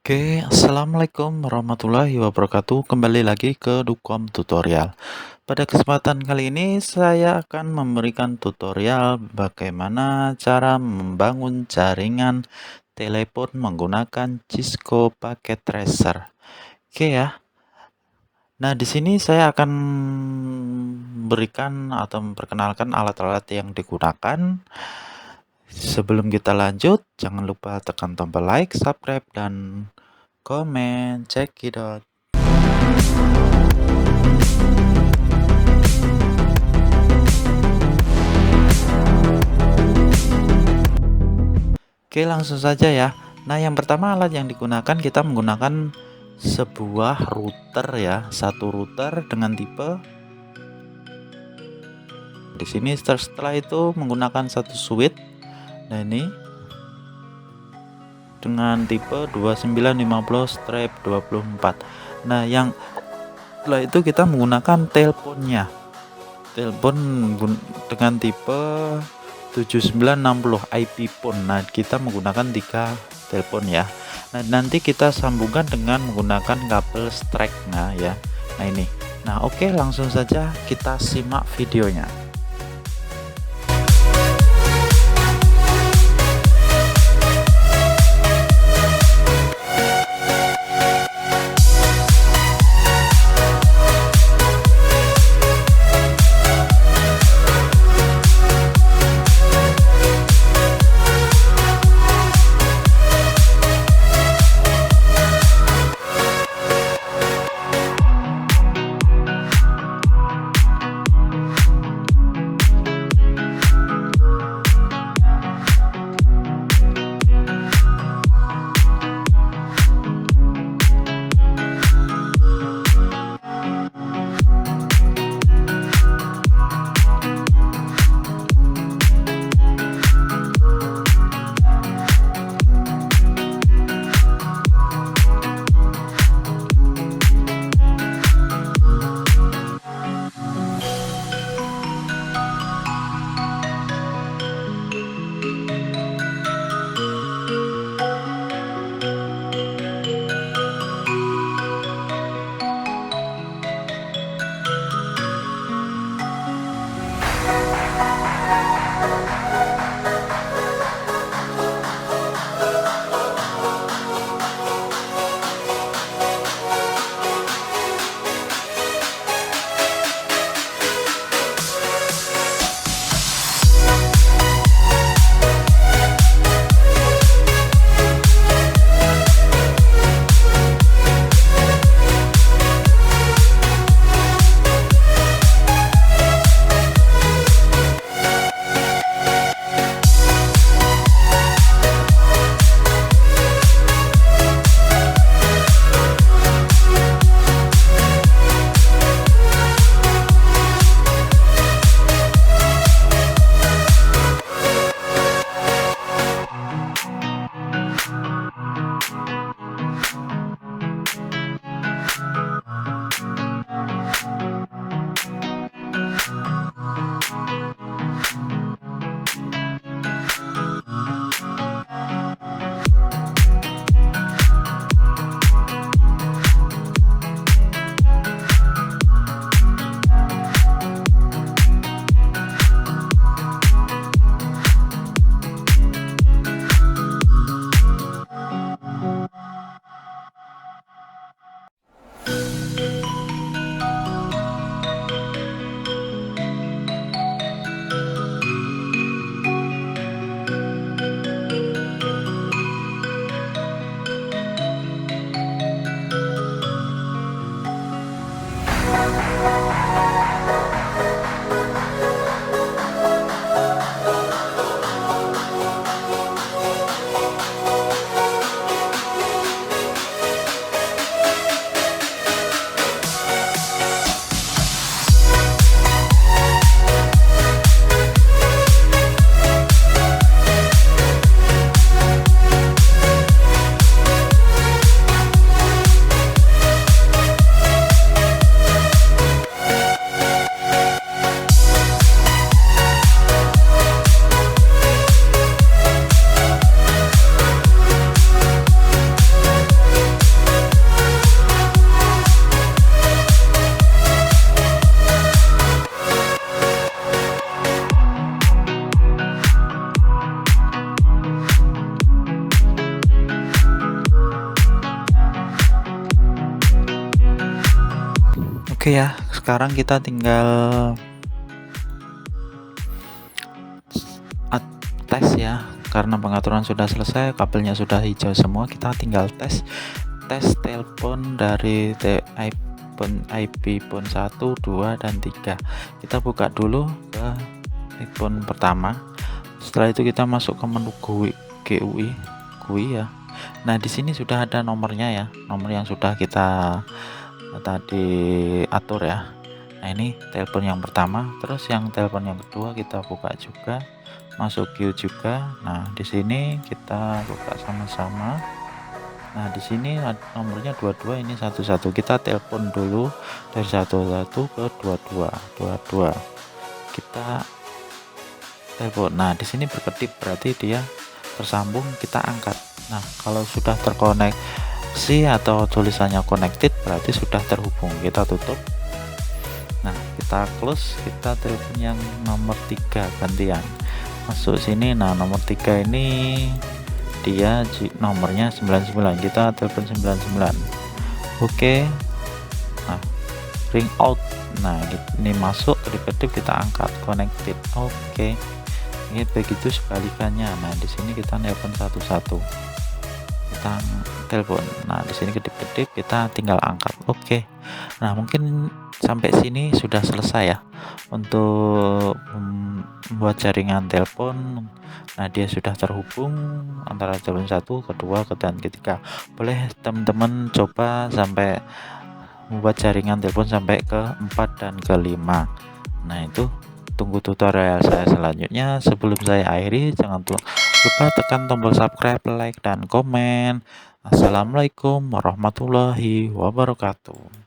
Oke, assalamualaikum warahmatullahi wabarakatuh. Kembali lagi ke Dukom Tutorial. Pada kesempatan kali ini, saya akan memberikan tutorial bagaimana cara membangun jaringan telepon menggunakan Cisco Packet Tracer. Oke ya. Nah, di sini saya akan berikan atau memperkenalkan alat-alat yang digunakan. Sebelum kita lanjut, jangan lupa tekan tombol like, subscribe, dan komen. Check it out. Oke, langsung saja ya. Nah, yang pertama alat yang digunakan, kita menggunakan sebuah router ya, satu router dengan tipe di sini. Setelah itu menggunakan satu switch. Nah, ini dengan tipe 2950/24. Nah, yang setelah itu kita menggunakan teleponnya. Telepon dengan tipe 7960 IP phone. Nah, kita menggunakan 3 telepon ya. Nah, nanti kita sambungkan dengan menggunakan kabel strike ya. Nah, ini. Nah, oke, langsung saja kita simak videonya. Oke ya, sekarang kita tinggal tes ya, karena pengaturan sudah selesai, kabelnya sudah hijau semua, kita tinggal tes telepon dari IP phone 1, 2, dan 3. Kita buka dulu ke iPhone pertama. Setelah itu kita masuk ke menu GUI ya. Nah, di sini sudah ada nomornya ya, nomor yang sudah kita tadi atur ya. Nah, ini telepon yang pertama, terus yang telepon yang kedua kita buka juga, masuk queue juga. Nah, di sini kita buka sama-sama. Nah, di sini nomornya 22, ini 11. Kita telepon dulu dari 11 ke 22. Kita telepon. Nah, di sini berkedip berarti dia tersambung, kita angkat. Nah, kalau sudah terkoneksi atau tulisannya connected berarti sudah terhubung. Kita tutup. Nah, kita close, kita telepon yang nomor 3 gantian. Masuk sini. Nah, nomor 3 ini dia nomornya 99, kita telepon 99. Oke. Nah, ring out. Nah, ini masuk, kedip-kedip kita angkat, connected. Oke. Ini begitu sebalikannya. Nah, di sini kita telepon satu-satu, kita telepon. Nah, di sini kedip-kedip kita tinggal angkat. Oke. Nah, mungkin sampai sini sudah selesai ya untuk membuat jaringan telepon. Nah, dia sudah terhubung antara telepon 1, kedua, dan ketiga. Boleh teman-teman coba sampai membuat jaringan telepon sampai ke 4 dan ke 5. Nah, itu tunggu tutorial saya selanjutnya. Sebelum saya akhiri, jangan lupa tekan tombol subscribe, like, dan komen. Assalamualaikum warahmatullahi wabarakatuh.